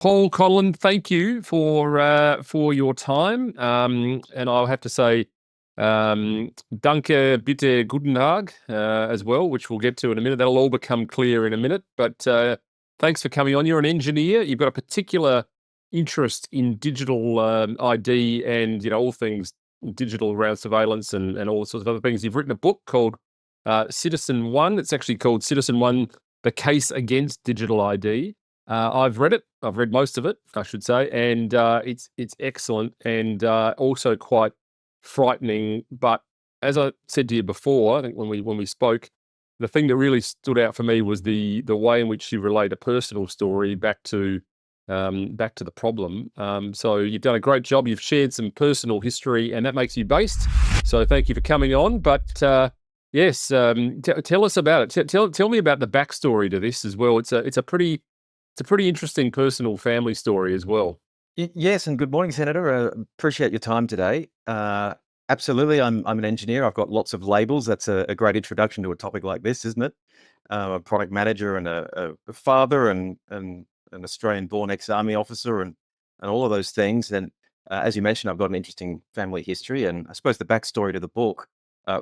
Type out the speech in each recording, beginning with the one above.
Paul Conlon, thank you for your time. And I'll have to say, danke bitte guten Tag as well, which we'll get to in a minute. That'll all become clear in a minute. But thanks for coming on. You're an engineer. You've got a particular interest in digital ID and all things digital around surveillance and all sorts of other things. You've written a book called Citizen One. It's actually called Citizen One: The Case Against Digital ID. I've read it. I've read most of it, I should say, and it's excellent and also quite frightening. But as I said to you before, I think when we spoke, the thing that really stood out for me was the way in which you relate a personal story back to the problem. So you've done a great job. You've shared some personal history, and that makes you based. So thank you for coming on. But yes, tell us about it. Tell me about the backstory to this as well. It's a pretty interesting personal family story as well. Yes, and good morning, Senator. Appreciate your time today. Absolutely, I'm an engineer. I've got lots of labels. That's a great introduction to a topic like this, isn't it? A product manager and a father and an Australian-born ex-army officer and all of those things. And as you mentioned, I've got an interesting family history. And I suppose the backstory to the book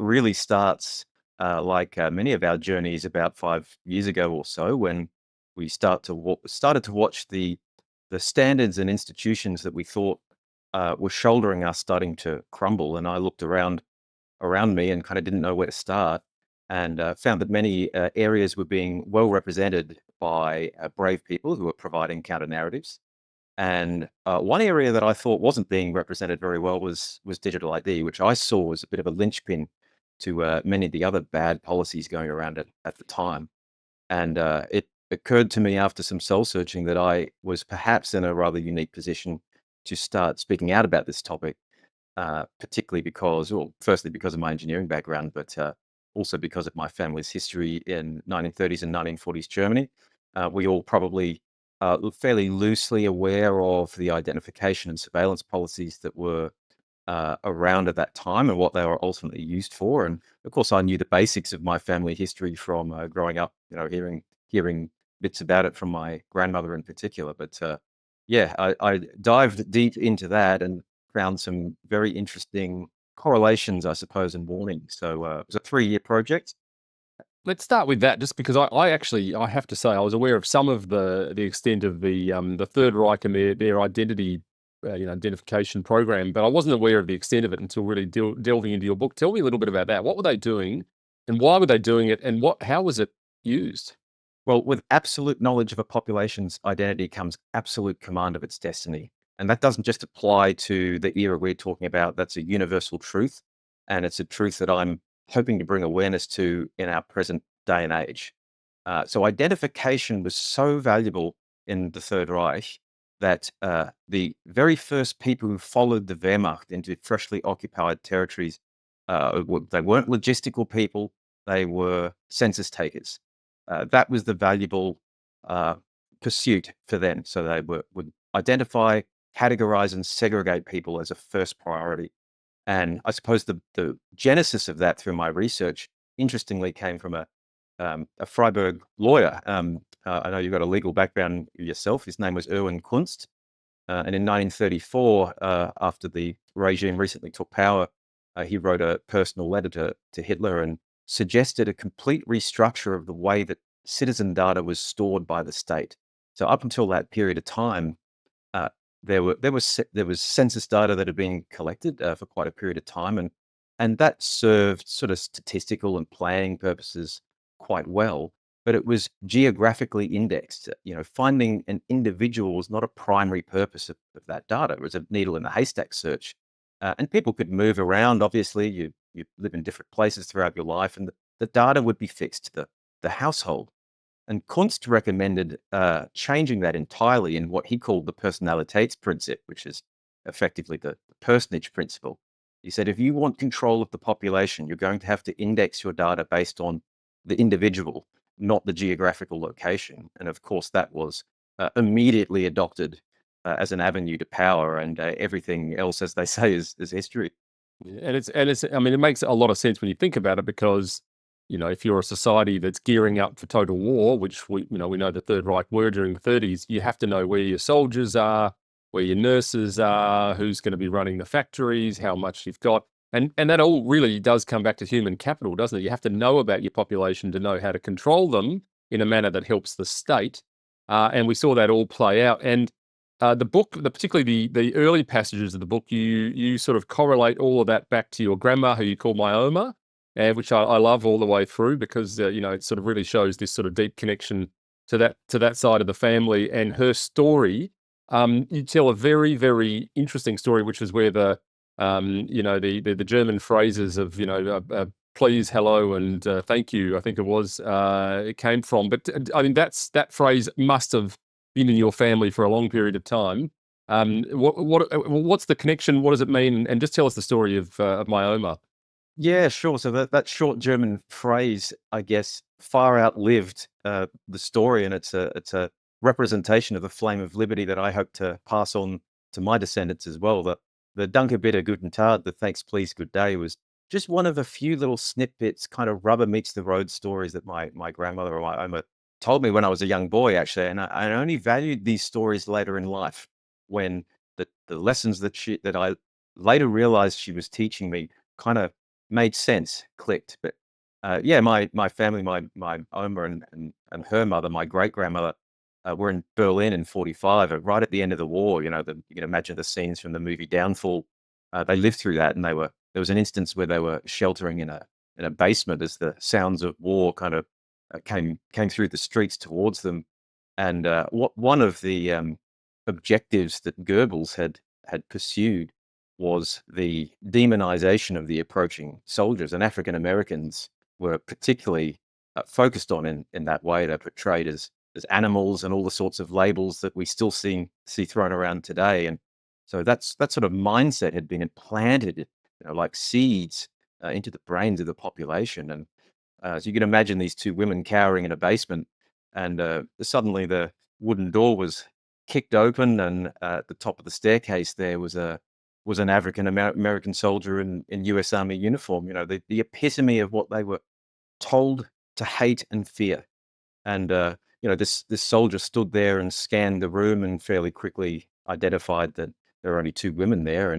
really starts like many of our journeys about 5 years ago or so, when we started to watch the standards and institutions that we thought were shouldering us starting to crumble. And I looked around me and kind of didn't know where to start, and found that many areas were being well represented by brave people who were providing counter narratives. And one area that I thought wasn't being represented very well was digital ID, which I saw as a bit of a linchpin to many of the other bad policies going around at the time. And it occurred to me after some soul searching that I was perhaps in a rather unique position to start speaking out about this topic, particularly because, well, firstly, because of my engineering background, but also because of my family's history in 1930s and 1940s Germany. We all probably fairly loosely aware of the identification and surveillance policies that were around at that time and what they were ultimately used for. And of course, I knew the basics of my family history from growing up, hearing bits about it from my grandmother in particular. But yeah, I dived deep into that and found some very interesting correlations, I suppose, and warnings. So it was a 3-year project. Let's start with that, just because I actually I have to say I was aware of some of the extent of the Third Reich and their identity identification program, but I wasn't aware of the extent of it until really delving into your book. Tell me a little bit about that. What were they doing, and why were they doing it, and how was it used? Well, with absolute knowledge of a population's identity comes absolute command of its destiny. And that doesn't just apply to the era we're talking about. That's a universal truth. And it's a truth that I'm hoping to bring awareness to in our present day and age. So identification was so valuable in the Third Reich that the very first people who followed the Wehrmacht into freshly occupied territories, they weren't logistical people, they were census takers. That was the valuable uh, pursuit for them. So they would identify, categorize, and segregate people as a first priority. And I suppose the genesis of that through my research, interestingly, came from a Freiburg lawyer. I know you've got a legal background yourself. His name was Erwin Kunst. And in 1934, after the regime recently took power, he wrote a personal letter to Hitler and suggested a complete restructure of the way that citizen data was stored by the state. So up until that period of time, uh, there was census data that had been collected for quite a period of time, and that served sort of statistical and planning purposes quite well. But it was geographically indexed. Finding an individual was not a primary purpose of that data. It was a needle in the haystack search, and people could move around. Obviously, you live in different places throughout your life, and the data would be fixed to the household. And Kunst recommended changing that entirely in what he called the Personalitätsprincip, which is effectively the personage principle. He said, if you want control of the population, you're going to have to index your data based on the individual, not the geographical location. And of course, that was immediately adopted as an avenue to power, and everything else, as they say, is history. Yeah, and it's I mean, it makes a lot of sense when you think about it, because if you're a society that's gearing up for total war, which we know the Third Reich were during the 30s, you have to know where your soldiers are, where your nurses are, who's going to be running the factories, how much you've got. And that all really does come back to human capital, doesn't it? You have to know about your population to know how to control them in a manner that helps the state. And we saw that all play out. And the book, particularly the early passages of the book, you sort of correlate all of that back to your grandma, who you call my Oma, which I love all the way through, because it sort of really shows this sort of deep connection to that side of the family and her story. You tell a very, very interesting story, which is where the German phrases of please, hello, and thank you, I think it came from. But I mean, that phrase must have been in your family for a long period of time. What's the connection? What does it mean? And just tell us the story of my Oma. Yeah, sure. So that short German phrase, I guess, far outlived the story, and it's a representation of the flame of liberty that I hope to pass on to my descendants as well. The Danke bitte guten Tag, the thanks please good day, was just one of a few little snippets, kind of rubber meets the road stories that my grandmother or my Oma told me when I was a young boy, actually, and I only valued these stories later in life, when the lessons that I later realized she was teaching me kind of made sense, clicked. But yeah, my family, my Oma and her mother, my great grandmother, were in Berlin in '45, right at the end of the war. You can imagine the scenes from the movie Downfall. They lived through that, and there was an instance where they were sheltering in a basement as the sounds of war kind of came through the streets towards them. And one of the objectives that Goebbels had pursued was the demonization of the approaching soldiers, and African Americans were particularly focused on in that way. They're portrayed as animals and all the sorts of labels that we still see thrown around today. And so that sort of mindset had been implanted, like seeds, into the brains of the population. And so you can imagine these two women cowering in a basement, and suddenly the wooden door was kicked open, and at the top of the staircase there was an African American soldier in U.S. Army uniform. The epitome of what they were told to hate and fear. And this soldier stood there and scanned the room, and fairly quickly identified that there were only two women there,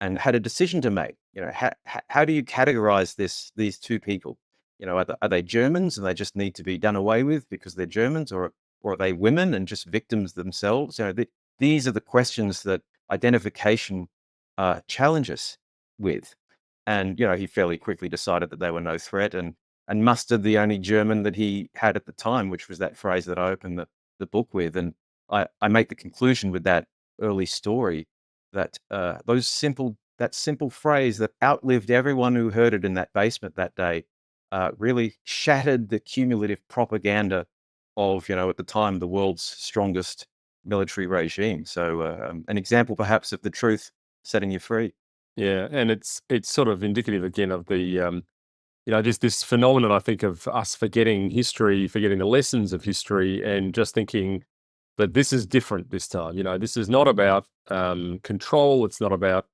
and had a decision to make. How do you categorize these two people? Are they Germans and they just need to be done away with because they're Germans, or are they women and just victims themselves? These are the questions that identification challenges with. And he fairly quickly decided that they were no threat, and mustered the only German that he had at the time, which was that phrase that I opened the book with. And I make the conclusion with that early story that that simple phrase that outlived everyone who heard it in that basement that day really shattered the cumulative propaganda of, at the time, the world's strongest military regime. So an example perhaps of the truth setting you free. Yeah, and it's sort of indicative again of the this phenomenon, I think, of us forgetting history, forgetting the lessons of history, and just thinking that this is different this time. This is not about control. It's not about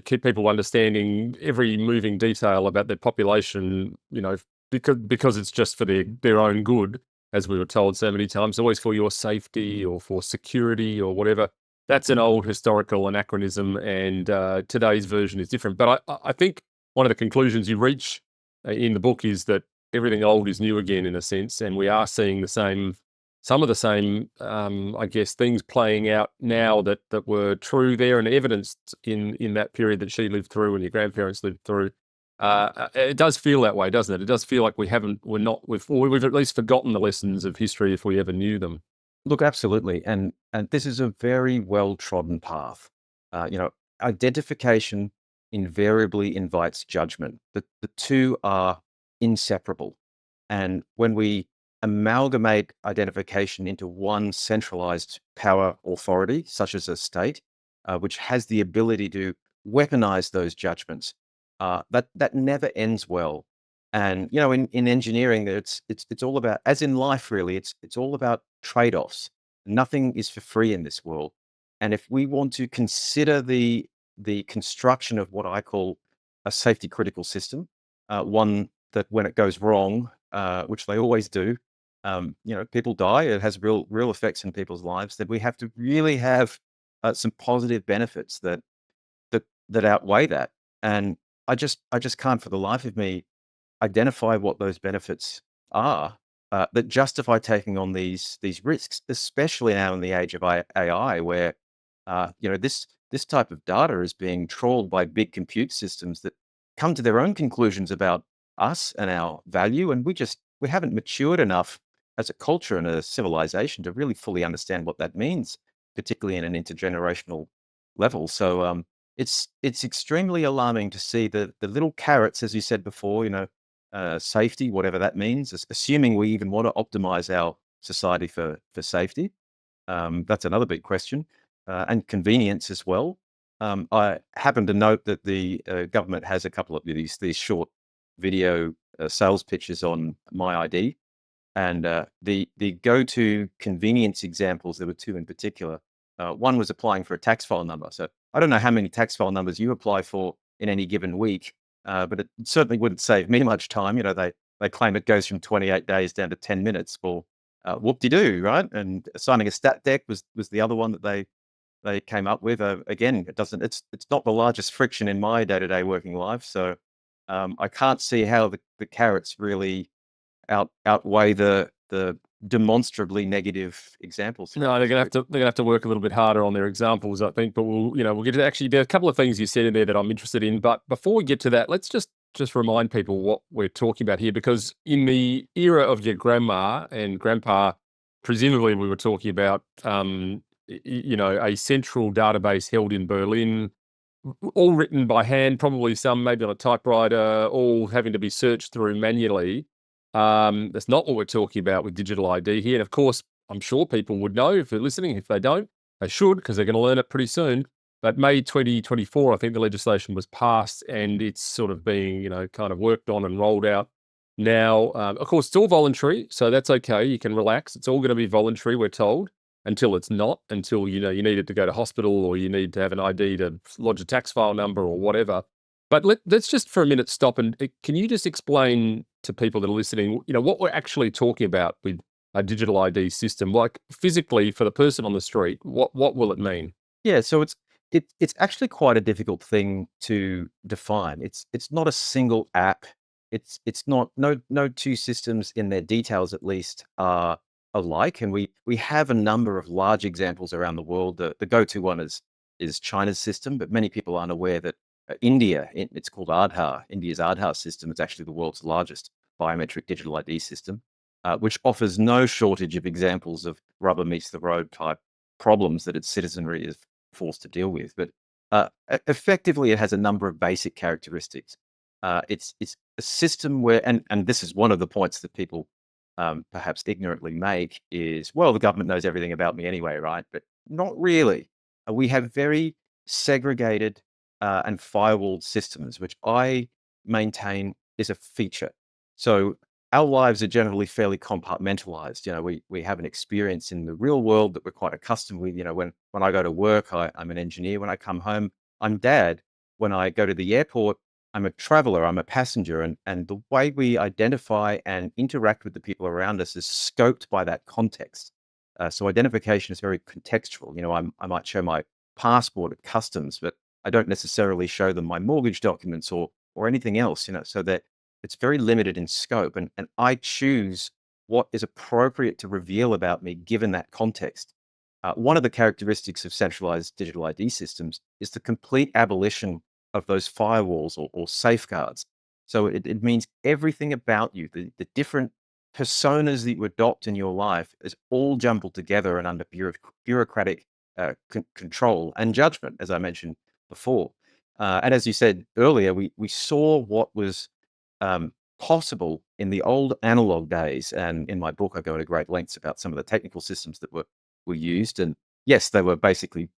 keep people understanding every moving detail about their population. Because it's just for their own good, as we were told so many times, always for your safety or for security or whatever. That's an old historical anachronism, and today's version is different. But I think one of the conclusions you reach in the book is that everything old is new again, in a sense, and we are seeing some of the same, I guess, things playing out now that were true there and evidenced in that period that she lived through and your grandparents lived through. It does feel that way, doesn't it? It does feel like we've at least forgotten the lessons of history if we ever knew them. Look, absolutely. And this is a very well-trodden path. Identification invariably invites judgment. The two are inseparable. And when we amalgamate identification into one centralized power authority, such as a state, which has the ability to weaponize those judgments, that never ends well. And in engineering, it's all about, as in life, really, it's all about trade-offs. Nothing is for free in this world. And if we want to consider the construction of what I call a safety critical system, one that when it goes wrong, which they always do, people die. It has real effects in people's lives. That we have to really have some positive benefits that outweigh that. And I just can't for the life of me identify what those benefits are that justify taking on these risks, especially now in the age of AI, where this type of data is being trawled by big compute systems that come to their own conclusions about us and our value, and we haven't matured enough as a culture and a civilization to really fully understand what that means, particularly in an intergenerational level. So it's extremely alarming to see the little carrots, as you said before, safety, whatever that means, assuming we even want to optimize our society for safety. That's another big question, and convenience as well. I happen to note that the government has a couple of these short video sales pitches on My ID, and the go-to convenience examples, there were two in particular. One was applying for a tax file number. So I don't know how many tax file numbers you apply for in any given week, but it certainly wouldn't save me much time. They claim it goes from 28 days down to 10 minutes. Well, whoop-de-doo, right? And signing a stat deck was the other one that they came up with. Again, it's not the largest friction in my day-to-day working life. So I can't see how the carrots really outweigh the demonstrably negative examples. No, they're gonna have to work a little bit harder on their examples, I think. But we'll get to actually. There are a couple of things you said in there that I'm interested in. But before we get to that, let's just remind people what we're talking about here, because in the era of your grandma and grandpa, presumably we were talking about a central database held in Berlin, all written by hand, probably some maybe on a typewriter, all having to be searched through manually. That's not what we're talking about with digital ID here. And of course, I'm sure people would know if they're listening. If they don't, they should, because they're going to learn it pretty soon. But May 2024, I think the legislation was passed, and it's sort of being, kind of worked on and rolled out now. Of course, it's all voluntary, so that's okay. You can relax. It's all going to be voluntary, we're told, until it's not, until, you needed to go to hospital, or you need to have an ID to lodge a tax file number or whatever. But let's just for a minute stop, and can you just explain to people that are listening, what we're actually talking about with a digital ID system, like physically for the person on the street? What will it mean? Yeah, so it's actually quite a difficult thing to define. It's not a single app. It's not no two systems in their details at least are alike, and we have a number of large examples around the world. The go-to one is China's system, but many people aren't aware that India, it's called Aadhaar. India's Aadhaar system is actually the world's largest biometric digital ID system, which offers no shortage of examples of rubber meets the road type problems that its citizenry is forced to deal with. But effectively, it has a number of basic characteristics. It's a system where, and this is one of the points that people perhaps ignorantly make, is, well, the government knows everything about me anyway, right? But not really. We have very segregated and firewalled systems, which I maintain is a feature. So our lives are generally fairly compartmentalized. We have an experience in the real world that we're quite accustomed with. When I go to work, I'm an engineer. When I come home, I'm dad. When I go to the airport, I'm a traveler, I'm a passenger. And the way we identify and interact with the people around us is scoped by that context. So identification is very contextual. I might show my passport at customs, but I don't necessarily show them my mortgage documents or anything else, so that it's very limited in scope. And I choose what is appropriate to reveal about me given that context. One of the characteristics of centralized digital ID systems is the complete abolition of those firewalls or safeguards. So it means everything about you, the different personas that you adopt in your life, is all jumbled together and under bureaucratic control and judgment, as I mentioned before. And as you said earlier, we saw what was possible in the old analog days. And in my book, I go into great lengths about some of the technical systems that were used. And yes, they were basically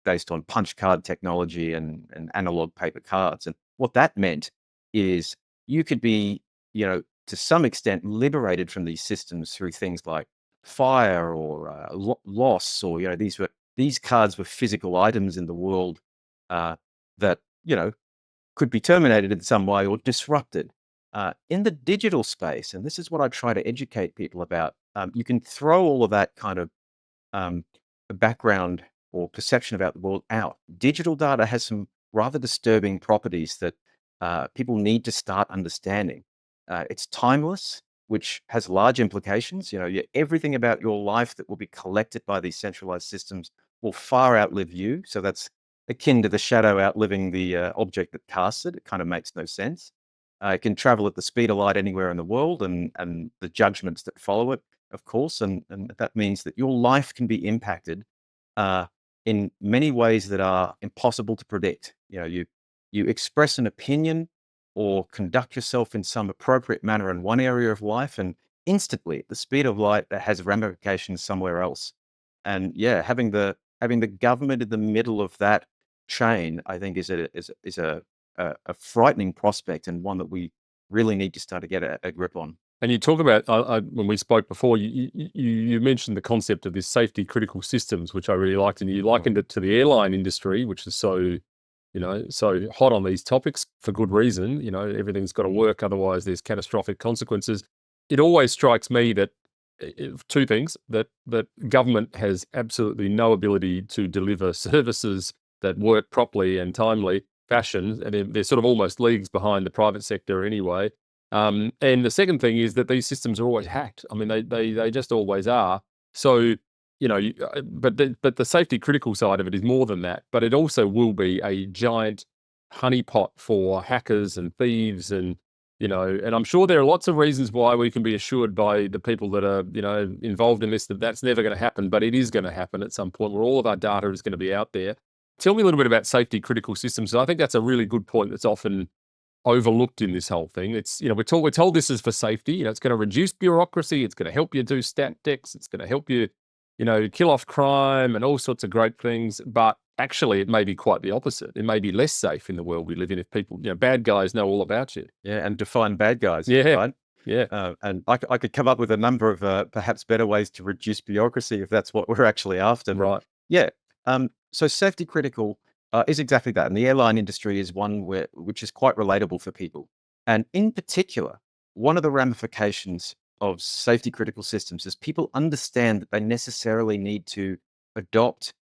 based on punch card technology and analog paper cards. And what that meant is you could be, to some extent liberated from these systems through things like fire or loss, or, these cards were physical items in the world that, could be terminated in some way or disrupted. In the digital space, and this is what I try to educate people about, you can throw all of that kind of um, background or perception about the world out. Digital data has some rather disturbing properties that people need to start understanding. It's timeless, which has large implications. Everything about your life that will be collected by these centralized systems will far outlive you. So that's akin to the shadow outliving the object that casts it. It kind of makes no sense. It can travel at the speed of light anywhere in the world, and the judgments that follow it, of course, and that means that your life can be impacted uh, in many ways that are impossible to predict. You express an opinion or conduct yourself in some appropriate manner in one area of life, and instantly, at the speed of light, that has ramifications somewhere else. And yeah, having the government in the middle of that chain, I think, is a frightening prospect, and one that we really need to start to get a grip on. And you talk about when we spoke before, you mentioned the concept of this safety critical systems, which I really liked, and you likened it to the airline industry, which is so hot on these topics for good reason. Everything's got to work, otherwise there's catastrophic consequences. It always strikes me that two things: that government has absolutely no ability to deliver services that work properly and timely fashion, and they're sort of almost leagues behind the private sector anyway. And the second thing is that these systems are always hacked. I mean, they just always are. So, but the safety critical side of it is more than that. But it also will be a giant honeypot for hackers and thieves, and I'm sure there are lots of reasons why we can be assured by the people that are involved in this that that's never going to happen, but it is going to happen at some point where all of our data is going to be out there. Tell me a little bit about safety critical systems. I think that's a really good point that's often overlooked in this whole thing. It's we're told this is for safety. It's going to reduce bureaucracy. It's going to help you do stat decks. It's going to help you, kill off crime and all sorts of great things. But actually, it may be quite the opposite. It may be less safe in the world we live in if people, bad guys know all about you. Yeah, and define bad guys. Yeah, Right. yeah, And I could come up with a number of perhaps better ways to reduce bureaucracy if that's what we're actually after. But right. yeah, so safety critical is exactly that, and the airline industry is one which is quite relatable for people. And in particular, one of the ramifications of safety critical systems is people understand that they necessarily need to adopt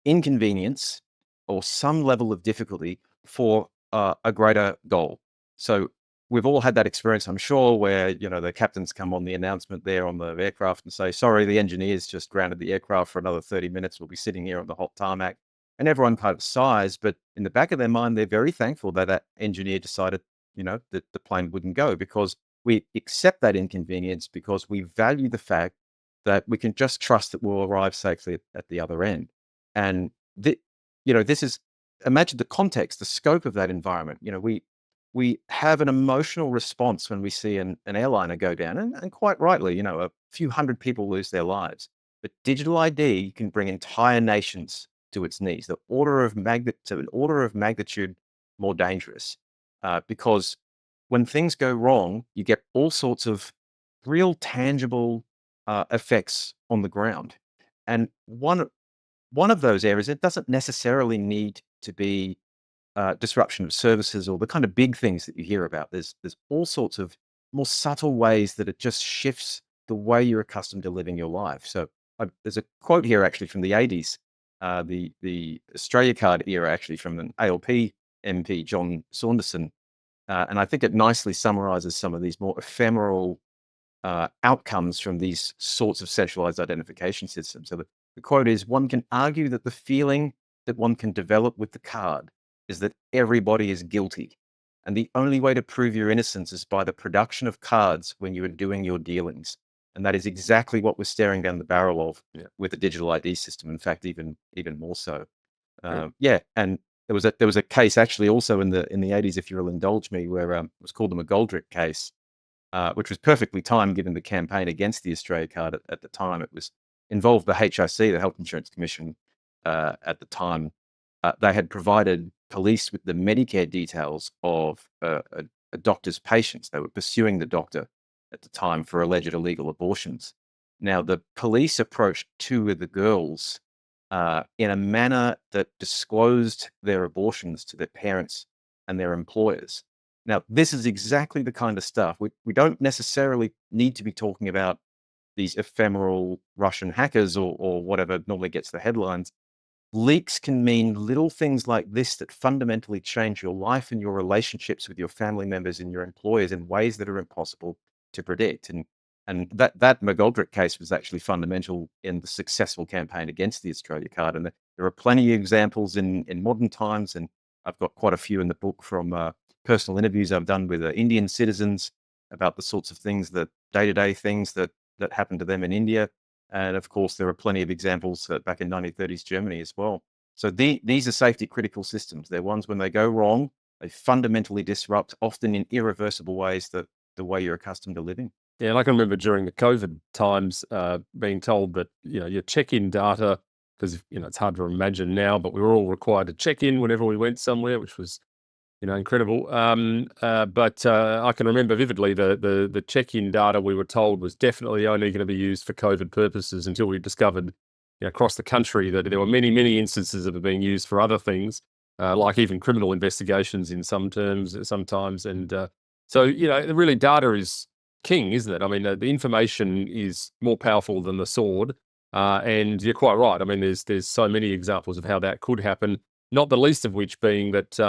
inconvenience or some level of difficulty for a greater goal. So we've all had that experience, I'm sure, where the captains come on the announcement there on the aircraft and say, "Sorry, the engineers just grounded the aircraft for another 30 minutes. We'll be sitting here on the hot tarmac." And everyone kind of sighs, but in the back of their mind, they're very thankful that that engineer decided, that the plane wouldn't go, because we accept that inconvenience because we value the fact that we can just trust that we'll arrive safely at the other end. And this is, imagine the context, the scope of that environment. We have an emotional response when we see an airliner go down, and quite rightly, a few hundred people lose their lives. But digital ID can bring entire nations to its knees, an order of magnitude more dangerous, because when things go wrong, you get all sorts of real tangible effects on the ground. And one of those areas, it doesn't necessarily need to be disruption of services or the kind of big things that you hear about. There's all sorts of more subtle ways that it just shifts the way you're accustomed to living your life. So there's a quote here actually from the 80s, the Australia Card era, actually from an ALP MP, John Saunderson, and I think it nicely summarizes some of these more ephemeral outcomes from these sorts of centralized identification systems. So the quote is, "One can argue that the feeling that one can develop with the card is that everybody is guilty. And the only way to prove your innocence is by the production of cards when you are doing your dealings." And that is exactly what we're staring down the barrel of with the digital ID system. In fact, even more so. Yeah, and there was a case actually also in the 80s, if you'll indulge me, where it was called the McGoldrick case, which was perfectly timed given the campaign against the Australia Card at the time. It was involved the HIC, the Health Insurance Commission, at the time. They had provided police with the Medicare details of a doctor's patients. They were pursuing the doctor at the time for alleged illegal abortions. Now, the police approached two of the girls in a manner that disclosed their abortions to their parents and their employers. Now, this is exactly the kind of stuff we don't necessarily need to be talking about these ephemeral Russian hackers or whatever normally gets the headlines. Leaks can mean little things like this that fundamentally change your life and your relationships with your family members and your employers in ways that are impossible to predict. And that McGoldrick case was actually fundamental in the successful campaign against the Australia card. And there are plenty of examples in modern times, and I've got quite a few in the book from personal interviews I've done with Indian citizens about the sorts of things that day-to-day things that happen to them in India. And of course, there are plenty of examples back in 1930s Germany as well. So these are safety critical systems. They're ones when they go wrong, they fundamentally disrupt, often in irreversible ways, the way you're accustomed to living. Yeah, and I can remember during the COVID times being told that, your check-in data, because, it's hard to imagine now, but we were all required to check in whenever we went somewhere, which was, incredible. But I can remember vividly the check-in data we were told was definitely only going to be used for COVID purposes until we discovered, across the country that there were many, many instances of it being used for other things, like even criminal investigations in some terms sometimes. And so, really data is king, isn't it? I mean, the information is more powerful than the sword. And you're quite right. I mean, there's so many examples of how that could happen, not the least of which being that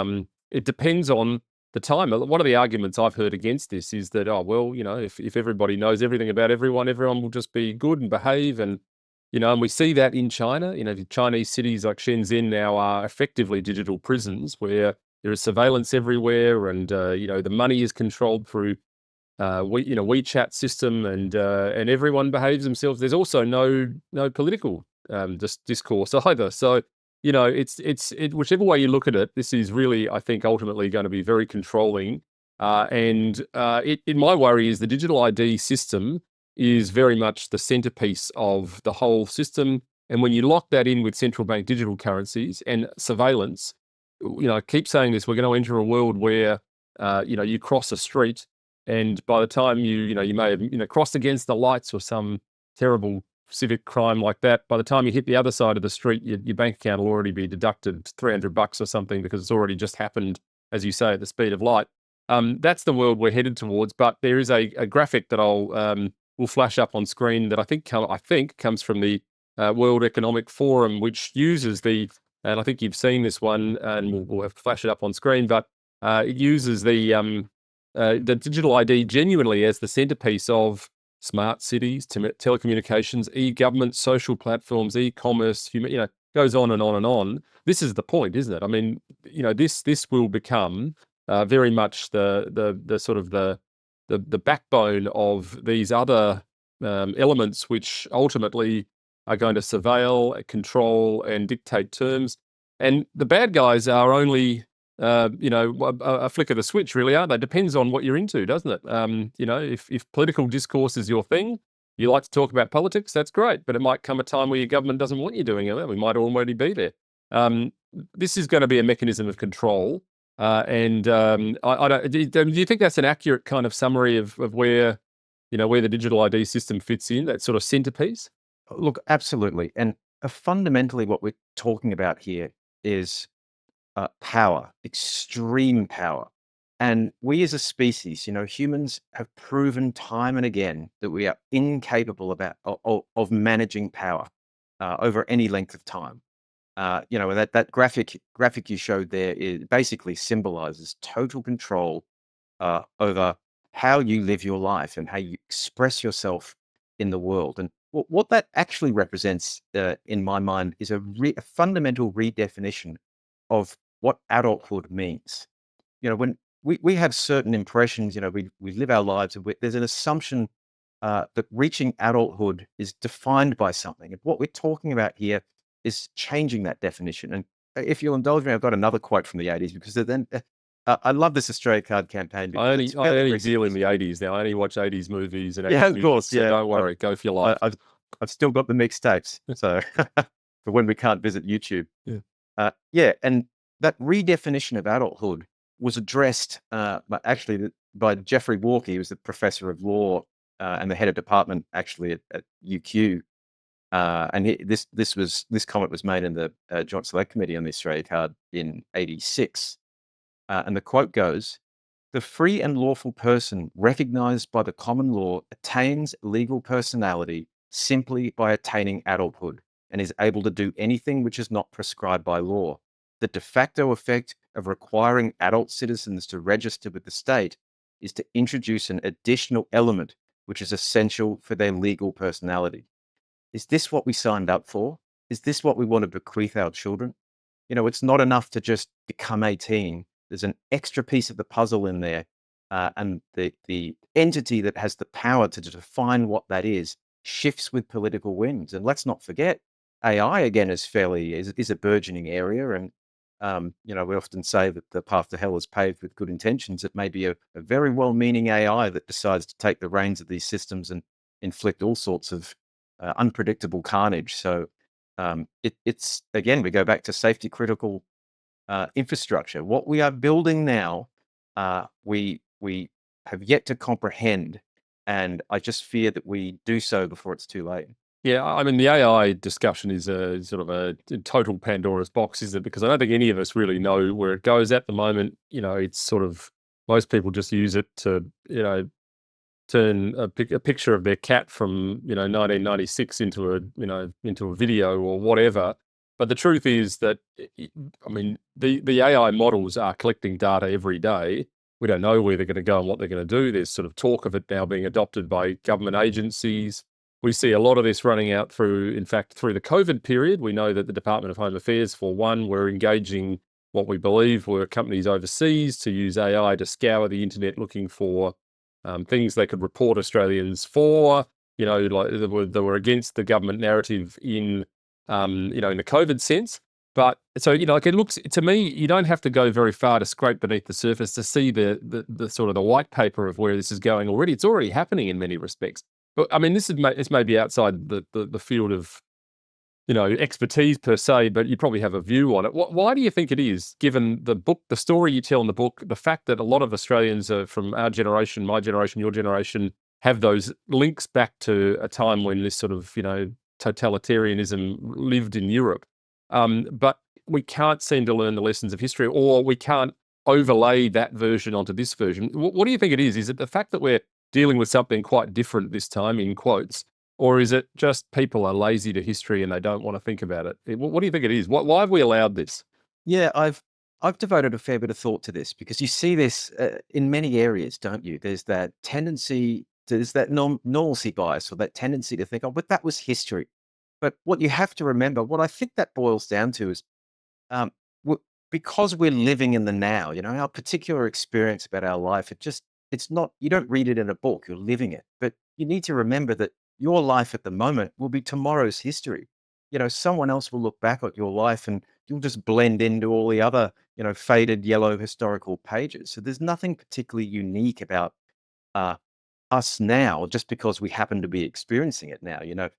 it depends on the time. One of the arguments I've heard against this is that, oh, well, if everybody knows everything about everyone will just be good and behave. And, and we see that in China. The Chinese cities like Shenzhen now are effectively digital prisons where there is surveillance everywhere, and, the money is controlled through WeChat system, and everyone behaves themselves. There's also no political discourse either. So it's whichever way you look at it, this is really, I think, ultimately going to be very controlling. And my worry is the digital ID system is very much the centerpiece of the whole system. And when you lock that in with central bank digital currencies and surveillance, I keep saying this, we're going to enter a world where you cross a street, and by the time you may have crossed against the lights or some terrible civic crime like that, by the time you hit the other side of the street, your bank account will already be deducted $300 or something, because it's already just happened, as you say, at the speed of light. That's the world we're headed towards. But there is a graphic that will flash up on screen that I think comes from the World Economic Forum, which uses and I think you've seen this one, and we'll have to flash it up on screen, but it uses the digital ID genuinely as the centerpiece of smart cities, telecommunications, e-government, social platforms, e-commerce, goes on and on and on. This is the point, isn't it? I mean, this will become very much the sort of the backbone of these other elements, which ultimately are going to surveil, control, and dictate terms. And the bad guys are only a flick of the switch, really, aren't they? Depends on what you're into, doesn't it? If political discourse is your thing, you like to talk about politics, that's great. But it might come a time where your government doesn't want you doing it. We might already be there. This is going to be a mechanism of control. And I don't. Do you think that's an accurate kind of summary of where, where the digital ID system fits in, that sort of centerpiece? Look, absolutely. And fundamentally, what we're talking about here is power, extreme power. And we as a species, humans have proven time and again that we are incapable of managing power over any length of time. That graphic you showed there basically symbolizes total control over how you live your life and how you express yourself in the world. And what that actually represents, in my mind, is a fundamental redefinition of what adulthood means. When we have certain impressions, we live our lives, and there's an assumption that reaching adulthood is defined by something. And what we're talking about here is changing that definition. And if you'll indulge me, I've got another quote from the 80s, because then I love this Australia Card campaign. I only deal in the 80s now. I only watch 80s movies and yeah, of course, so don't worry, go for your life. I've still got the mixtapes, so for when we can't visit YouTube. Yeah. And that redefinition of adulthood was addressed by Jeffrey Walker. He was the professor of law and the head of department actually at UQ. And this comment was made in the Joint Select Committee on the Australia Card in '86. And the quote goes, The free and lawful person recognized by the common law attains legal personality simply by attaining adulthood and is able to do anything which is not prescribed by law. The de facto effect of requiring adult citizens to register with the state is to introduce an additional element which is essential for their legal personality. Is this what we signed up for? Is this what we want to bequeath our children? It's not enough to just become 18. There's an extra piece of the puzzle in there. And the entity that has the power to define what that is shifts with political winds. And let's not forget, AI again is a burgeoning area. And we often say that the path to hell is paved with good intentions. It may be a very well-meaning AI that decides to take the reins of these systems and inflict all sorts of unpredictable carnage. So it's again, we go back to safety critical infrastructure. What we are building now, we have yet to comprehend, and I just fear that we do so before it's too late. Yeah, I mean, the AI discussion is a sort of a total Pandora's box, isn't it? Because I don't think any of us really know where it goes at the moment. It's sort of most people just use it to, turn a picture of their cat from 1996 into a video or whatever. But the truth is that I mean the AI models are collecting data every day. We don't know where they're going to go and what they're going to do. There's sort of talk of it now being adopted by government agencies. We see a lot of this running out through the COVID period. We know that the Department of Home Affairs, for one, were engaging what we believe were companies overseas to use AI to scour the internet looking for things they could report Australians for, like they were against the government narrative in the COVID sense. But so, like it looks to me, you don't have to go very far to scrape beneath the surface to see the sort of the white paper of where this is going already. It's already happening in many respects. But I mean, this may be outside the field of expertise per se, but you probably have a view on it. Why do you think it is, given the book, the story you tell in the book, the fact that a lot of Australians are from our generation, my generation, your generation, have those links back to a time when this sort of, totalitarianism lived in Europe. But we can't seem to learn the lessons of history, or we can't overlay that version onto this version. What do you think it is? Is it the fact that we're dealing with something quite different this time, in quotes? Or is it just people are lazy to history and they don't want to think about it? What do you think it is? Why have we allowed this? Yeah, I've devoted a fair bit of thought to this because you see this in many areas, don't you? There's that tendency, there's that normalcy bias, or that tendency to think, oh, but that was history. But what you have to remember, what I think that boils down to is um, because we're living in the now, our particular experience about our life, it's not, you don't read it in a book, you're living it. But you need to remember that your life at the moment will be tomorrow's history. Someone else will look back at your life and you'll just blend into all the other, faded yellow historical pages. So there's nothing particularly unique about uh, us now just because we happen to be experiencing it now.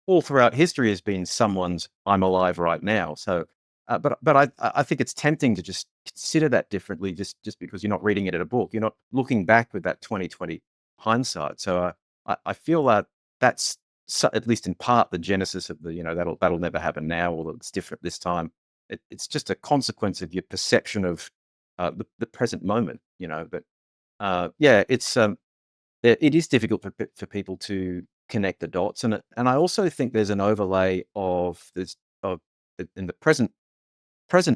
All throughout history has been someone's "I'm alive right now." So, but I think it's tempting to just consider that differently, just because you're not reading it in a book. You're not looking back with that 2020 hindsight. So I feel that that's at least in part the genesis of the that'll never happen now, or it's different this time. It's just a consequence of your perception of the present moment. But yeah, it is difficult for people to connect the dots, and I also think there's an overlay of this of in the present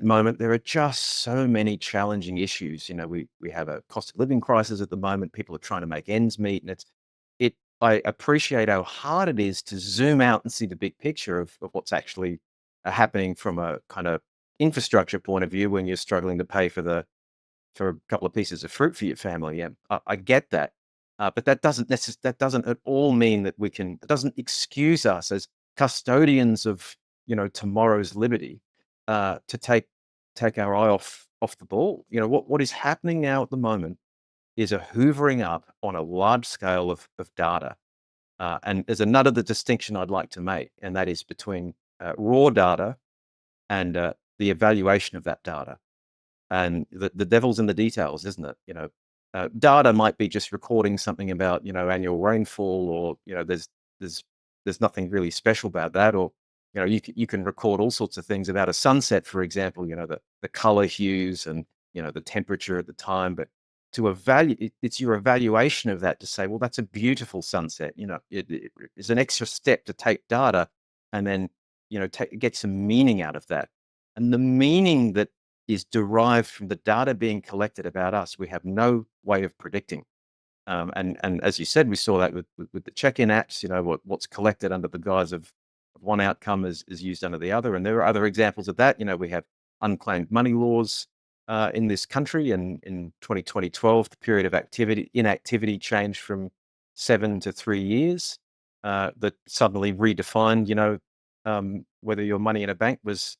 moment. There are just so many challenging issues. We have a cost of living crisis at the moment. People are trying to make ends meet, and I appreciate how hard it is to zoom out and see the big picture of what's actually happening from a kind of infrastructure point of view when you're struggling to pay for a couple of pieces of fruit for your family. Yeah, I get that. But that doesn't at all mean that it doesn't excuse us as custodians of, tomorrow's liberty, to take our eye off the ball. What is happening now at the moment is a hoovering up on a large scale of data. And there's another distinction I'd like to make, and that is between raw data and the evaluation of that data. And the devil's in the details, isn't it? Data might be just recording something about annual rainfall, or there's nothing really special about that, or you can record all sorts of things about a sunset, for example. The color hues and the temperature at the time, but to evaluate, it's your evaluation of that to say, well, that's a beautiful sunset. It's an extra step to take data and then, get some meaning out of that. And the meaning that is derived from the data being collected about us, we have no way of predicting. And as you said, we saw that with the check-in apps. What's collected under the guise of one outcome is used under the other. And there are other examples of that. We have unclaimed money laws in this country, and in 2012, the period of inactivity changed from 7 to 3 years. That suddenly redefined, whether your money in a bank was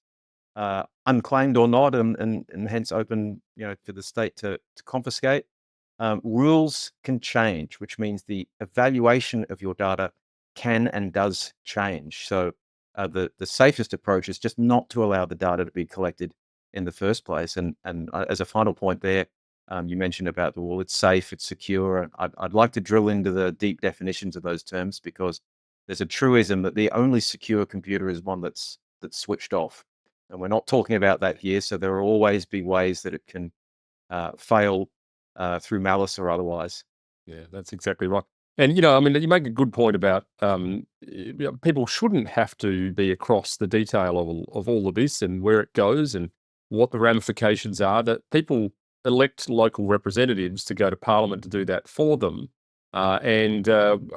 unclaimed or not, and hence open, for the state to confiscate. Rules can change, which means the evaluation of your data can and does change. So the safest approach is just not to allow the data to be collected in the first place. And as a final point there, you mentioned about it's safe, it's secure. I'd like to drill into the deep definitions of those terms, because there's a truism that the only secure computer is one that's switched off. And we're not talking about that here. So there will always be ways that it can fail through malice or otherwise. Yeah, that's exactly right. And, you make a good point about people shouldn't have to be across the detail of all of this and where it goes and what the ramifications are. That people elect local representatives to go to Parliament to do that for them. And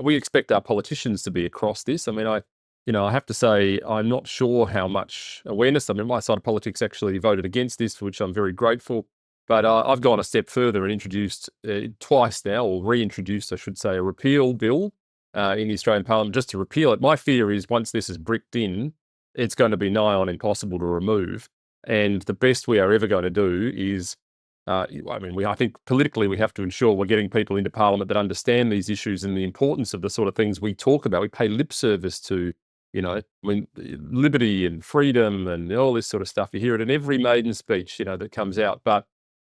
we expect our politicians to be across this. I have to say, I'm not sure how much awareness. My side of politics actually voted against this, for which I'm very grateful. But I've gone a step further and introduced twice now, or reintroduced, I should say, a repeal bill in the Australian Parliament just to repeal it. My fear is once this is bricked in, it's going to be nigh on impossible to remove. And the best we are ever going to do is, I think politically we have to ensure we're getting people into Parliament that understand these issues and the importance of the sort of things we talk about. We pay lip service to, liberty and freedom and all this sort of stuff. You hear it in every maiden speech, that comes out. But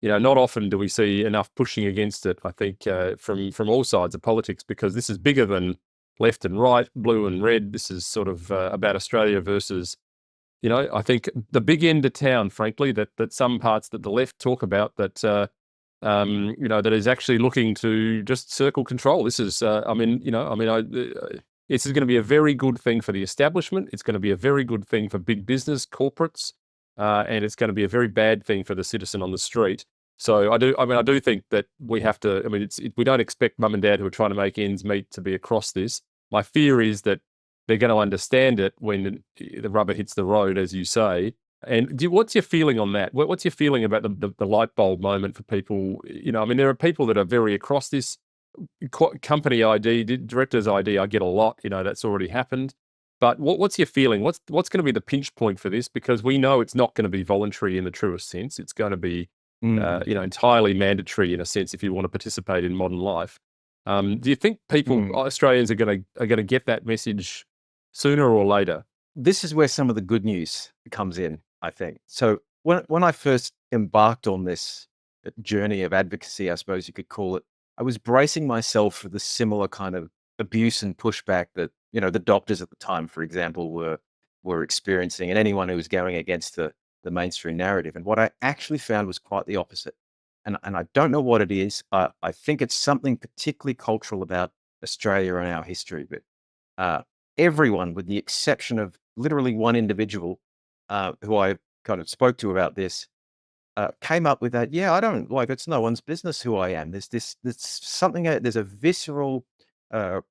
not often do we see enough pushing against it, I think, from all sides of politics, because this is bigger than left and right, blue and red. This is sort of about Australia versus, I think the big end of town, frankly, that some parts that the left talk about that, that is actually looking to just circle control. This is, this is going to be a very good thing for the establishment. It's going to be a very good thing for big business, corporates, and it's going to be a very bad thing for the citizen on the street. So I do think that we have to, we don't expect mum and dad who are trying to make ends meet to be across this. My fear is that they're going to understand it when the rubber hits the road, as you say. And what's your feeling on that? What's your feeling about the light bulb moment for people? There are people that are very across this. Company ID, director's ID, I get a lot, that's already happened. But what's your feeling? What's going to be the pinch point for this? Because we know it's not going to be voluntary in the truest sense. It's going to be, entirely mandatory in a sense if you want to participate in modern life. Do you think Australians are going to get that message sooner or later? This is where some of the good news comes in, I think. So when I first embarked on this journey of advocacy, I suppose you could call it, I was bracing myself for the similar kind of abuse and pushback that, the doctors at the time, for example, were experiencing, and anyone who was going against the mainstream narrative. And what I actually found was quite the opposite. And I don't know what it is. I think it's something particularly cultural about Australia and our history. But everyone, with the exception of literally one individual who I kind of spoke to about this, came up with that. Yeah, I don't like, it's no one's business who I am. There's something, there's a visceral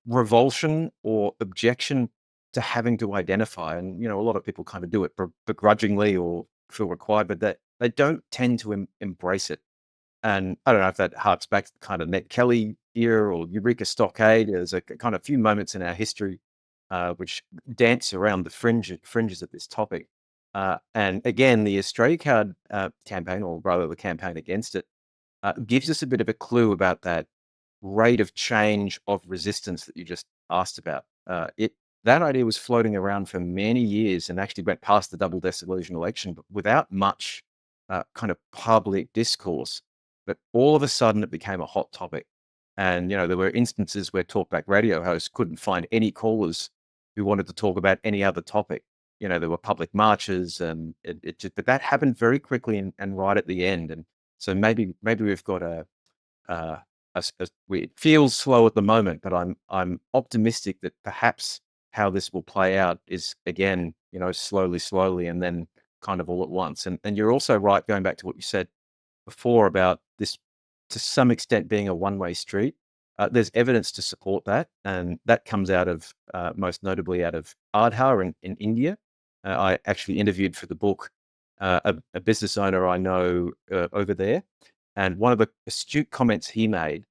revulsion or objection to having to identify. And, a lot of people kind of do it begrudgingly or feel required, but they don't tend to embrace it. And I don't know if that harks back to the kind of Ned Kelly era or Eureka Stockade. There's a kind of few moments in our history which dance around the fringes of this topic. And again, the Australia Card campaign, or rather the campaign against it, gives us a bit of a clue about that rate of change of resistance that you just asked about. That idea was floating around for many years and actually went past the double desillusion election, but without much kind of public discourse. But all of a sudden, it became a hot topic. And, there were instances where talkback radio hosts couldn't find any callers who wanted to talk about any other topic. There were public marches, and but that happened very quickly and right at the end. And so maybe we've got it feels slow at the moment, but I'm optimistic that perhaps how this will play out is again, slowly, and then kind of all at once. And you're also right, going back to what you said before about this, to some extent, being a one-way street. There's evidence to support that, and that comes out of most notably out of Aadhaar in India. I actually interviewed for the book a business owner I know over there, and one of the astute comments he made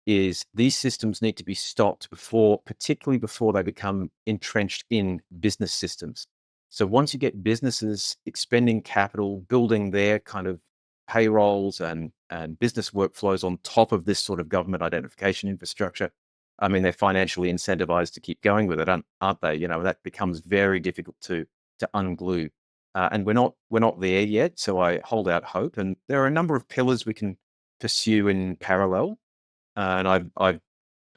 is these systems need to be stopped particularly before they become entrenched in business systems. So once you get businesses expending capital, building their kind of payrolls and business workflows on top of this sort of government identification infrastructure, I mean, they're financially incentivized to keep going with it, aren't they? That becomes very difficult to unglue. And we're not there yet, so I hold out hope. And there are a number of pillars we can pursue in parallel. And I've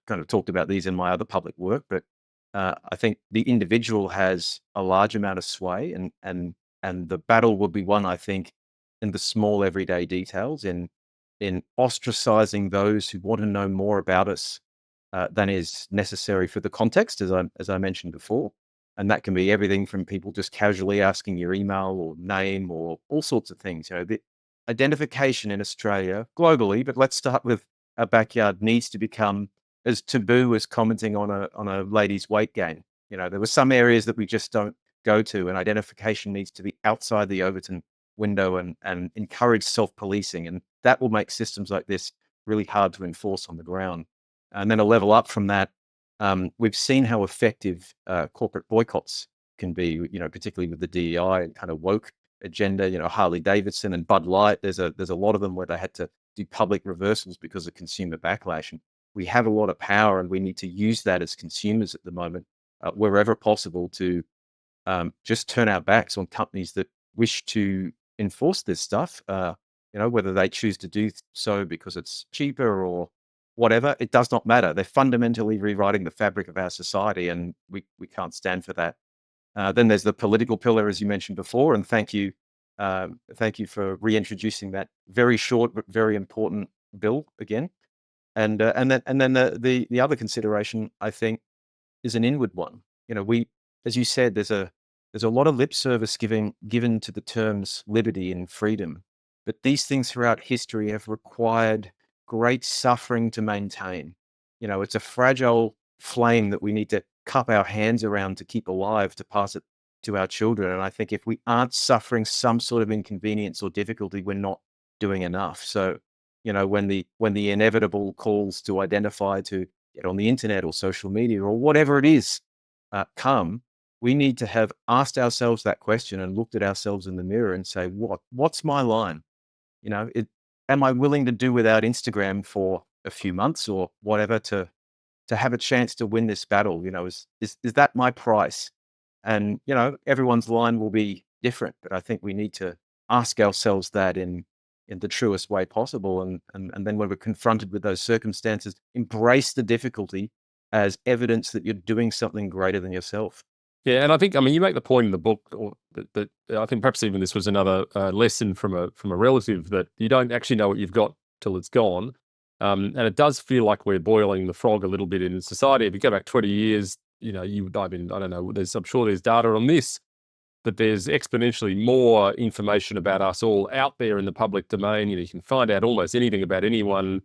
kind of talked about these in my other public work, but I think the individual has a large amount of sway, and the battle will be won, I think, in the small everyday details, in ostracizing those who want to know more about us than is necessary for the context, as I mentioned before. And that can be everything from people just casually asking your email or name or all sorts of things. The identification in Australia, globally, but let's start with our backyard, needs to become as taboo as commenting on a lady's weight gain. There were some areas that we just don't go to, and identification needs to be outside the Overton window and encourage self-policing. And that will make systems like this really hard to enforce on the ground. And then a level up from that, we've seen how effective corporate boycotts can be, particularly with the DEI and kind of woke agenda. Harley Davidson and Bud Light, there's a lot of them where they had to do public reversals because of consumer backlash. And we have a lot of power, and we need to use that as consumers at the moment, wherever possible, to just turn our backs on companies that wish to enforce this stuff. Whether they choose to do so because it's cheaper or whatever, it does not matter. They're fundamentally rewriting the fabric of our society, and we can't stand for that. Then there's the political pillar, as you mentioned before, and thank you for reintroducing that very short but very important bill again. And then the other consideration, I think, is an inward one. As you said, there's a lot of lip service given to the terms liberty and freedom, but these things throughout history have required great suffering to maintain. It's a fragile flame that we need to cup our hands around to keep alive, to pass it to our children. And I think if we aren't suffering some sort of inconvenience or difficulty, we're not doing enough. So, when the inevitable calls to identify, to get on the internet or social media or whatever it is, come, we need to have asked ourselves that question and looked at ourselves in the mirror and say, what's my line? Am I willing to do without Instagram for a few months or whatever to have a chance to win this battle? Is that my price? And everyone's line will be different, but I think we need to ask ourselves that in the truest way possible, and then when we're confronted with those circumstances, embrace the difficulty as evidence that you're doing something greater than yourself. Yeah, and I think, you make the point in the book, or that I think perhaps even this was another lesson from a relative, that you don't actually know what you've got till it's gone. And it does feel like we're boiling the frog a little bit in society. If you go back 20 years, I don't know, I'm sure there's data on this, that there's exponentially more information about us all out there in the public domain. You can find out almost anything about anyone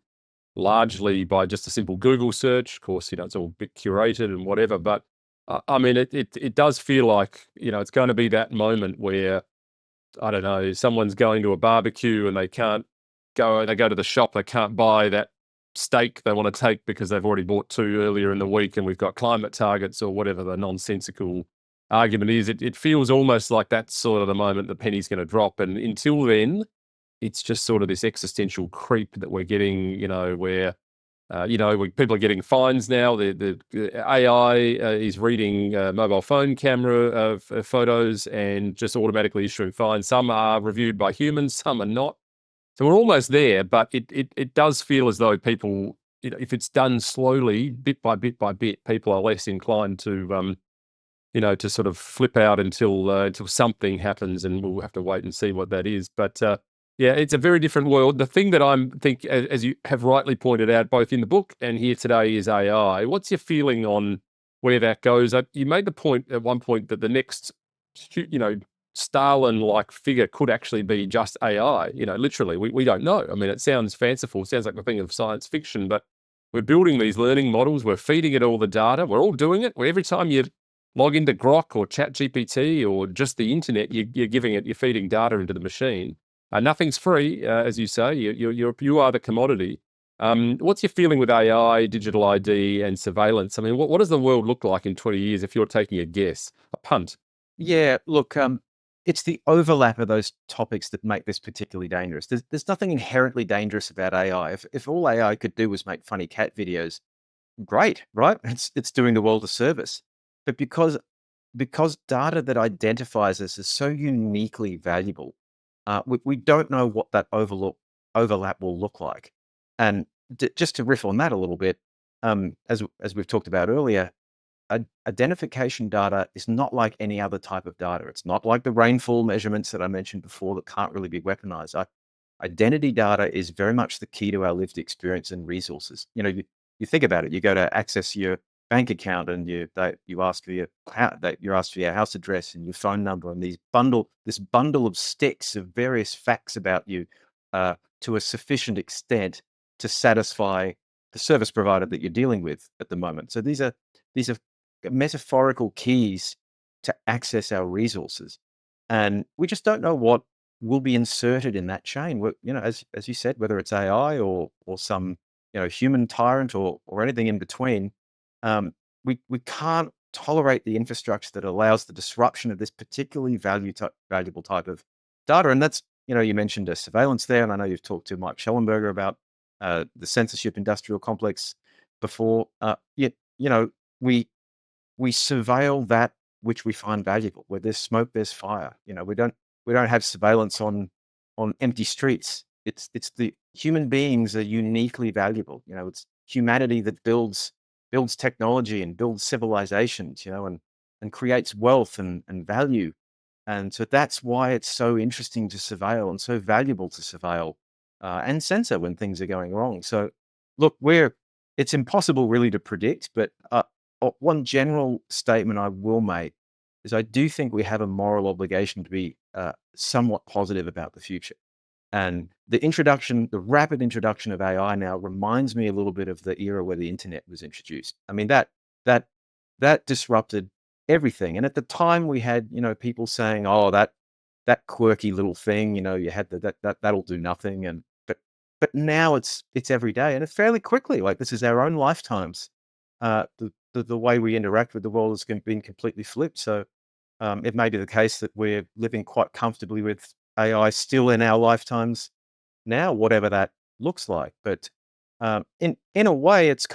largely by just a simple Google search. Of course, it's all a bit curated and whatever, but it does feel like, it's going to be that moment where, I don't know, someone's going to a barbecue and they go to the shop, they can't buy that steak they want to take because they've already bought two earlier in the week, and we've got climate targets or whatever the nonsensical argument is. It feels almost like that's sort of the moment the penny's going to drop. And until then, it's just sort of this existential creep that we're getting, where people are getting fines now. The AI is reading mobile phone camera photos and just automatically issuing fines. Some are reviewed by humans, some are not. So we're almost there, but it does feel as though people, if it's done slowly, bit by bit by bit, people are less inclined to, to sort of flip out until something happens, and we'll have to wait and see what that is. But Yeah, it's a very different world. The thing that I'm think, as you have rightly pointed out, both in the book and here today, is AI. What's your feeling on where that goes? You made the point at one point that the next, Stalin-like figure could actually be just AI. Literally, we don't know. I mean, it sounds fanciful, sounds like a thing of science fiction, but we're building these learning models. We're feeding it all the data. We're all doing it. Every time you log into Grok or ChatGPT or just the internet, you're feeding data into the machine. Nothing's free, as you say. You are the commodity. What's your feeling with AI, digital ID, and surveillance? I mean, what does the world look like in 20 years if you're taking a guess, a punt? Yeah, look, it's the overlap of those topics that make this particularly dangerous. There's nothing inherently dangerous about AI. If all AI could do was make funny cat videos, great, right? It's doing the world a service. But because data that identifies us is so uniquely valuable, we don't know what that overlap will look like. And just to riff on that a little bit, as we've talked about earlier, identification data is not like any other type of data. It's not like the rainfall measurements that I mentioned before that can't really be weaponized. Identity data is very much the key to our lived experience and resources. You think about it. You go to access your bank account, and you ask for you're asked for your house address and your phone number, and this bundle of sticks of various facts about you, to a sufficient extent to satisfy the service provider that you're dealing with at the moment. So these are metaphorical keys to access our resources, and we just don't know what will be inserted in that chain. As you said, whether it's AI or some human tyrant or anything in between, we can't tolerate the infrastructure that allows the disruption of this particularly valuable type of data. And that's, you mentioned a surveillance there, and I know you've talked to Mike Schellenberger about the censorship industrial complex before. Yet, we surveil that which we find valuable. Where there's smoke, there's fire. We don't have surveillance on empty streets. It's the human beings are uniquely valuable. It's humanity that builds technology and builds civilizations. And creates wealth and value. And so that's why it's so interesting to surveil and so valuable to surveil and censor when things are going wrong. So, look, it's impossible really to predict, but one general statement I will make is I do think we have a moral obligation to be somewhat positive about the future. And the rapid introduction of AI now reminds me a little bit of the era where the internet was introduced. I mean, that disrupted everything. And at the time we had, people saying, "Oh, that quirky little thing, you had that'll do nothing." But now it's every day, and it's fairly quickly. Like, this is our own lifetimes. The way we interact with the world has been completely flipped. So it may be the case that we're living quite comfortably with AI still in our lifetimes now, whatever that looks like. But in a way, it's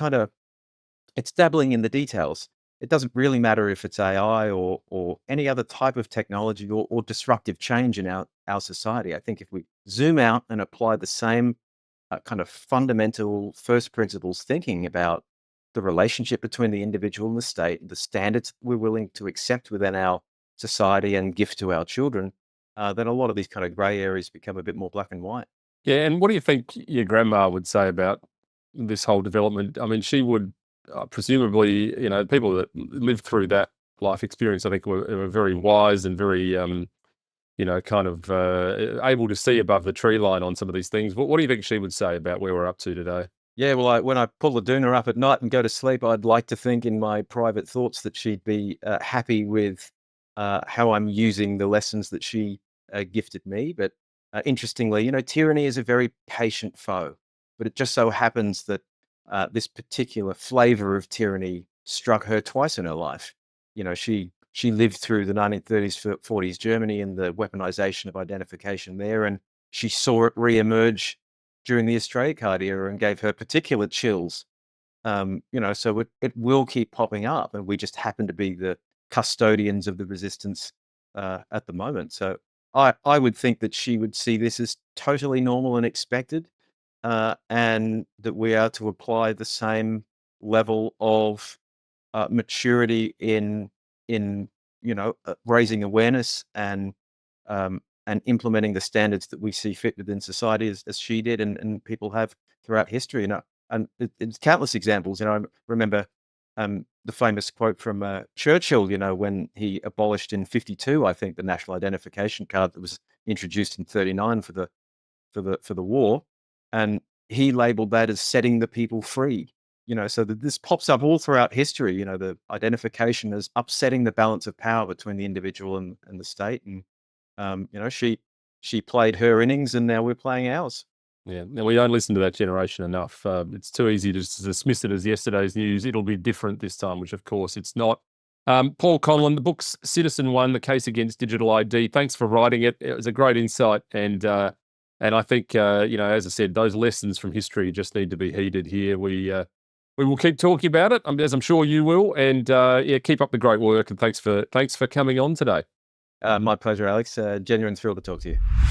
dabbling in the details. It doesn't really matter if it's AI or any other type of technology or disruptive change in our society. I think if we zoom out and apply the same kind of fundamental first principles thinking about the relationship between the individual and the state, the standards we're willing to accept within our society and gift to our children, then a lot of these kind of gray areas become a bit more black and white. Yeah, and what do you think your grandma would say about this whole development? I mean, she would presumably, people that lived through that life experience, I think, were very wise and very, kind of able to see above the tree line on some of these things. What do you think she would say about where we're up to today? Yeah, well, when I pull the doona up at night and go to sleep, I'd like to think in my private thoughts that she'd be happy with how I'm using the lessons that she gifted me. But interestingly, tyranny is a very patient foe. But it just so happens that this particular flavor of tyranny struck her twice in her life. She lived through the 1930s, 40s Germany and the weaponization of identification there, and she saw it reemerge during the Australia Card era and gave her particular chills. So it will keep popping up, and we just happen to be the custodians of the resistance at the moment. So I would think that she would see this as totally normal and expected, and that we are to apply the same level of maturity in raising awareness and and implementing the standards that we see fit within society as she did and people have throughout history. And it's countless examples. I remember the famous quote from Churchill, when he abolished in 52, I think, the national identification card that was introduced in 39 for the war. And he labeled that as setting the people free. So that this pops up all throughout history, the identification as upsetting the balance of power between the individual and the state. And, she played her innings and now we're playing ours. Yeah, and we don't listen to that generation enough. It's too easy to just dismiss it as yesterday's news. It'll be different this time, which of course it's not. Paul Conlon, the book's Citizen One, The Case Against Digital ID. Thanks for writing it. It was a great insight. And I think, as I said, those lessons from history just need to be heeded here. We will keep talking about it, as I'm sure you will. And keep up the great work. And thanks for coming on today. My pleasure, Alex. Genuine thrill to talk to you.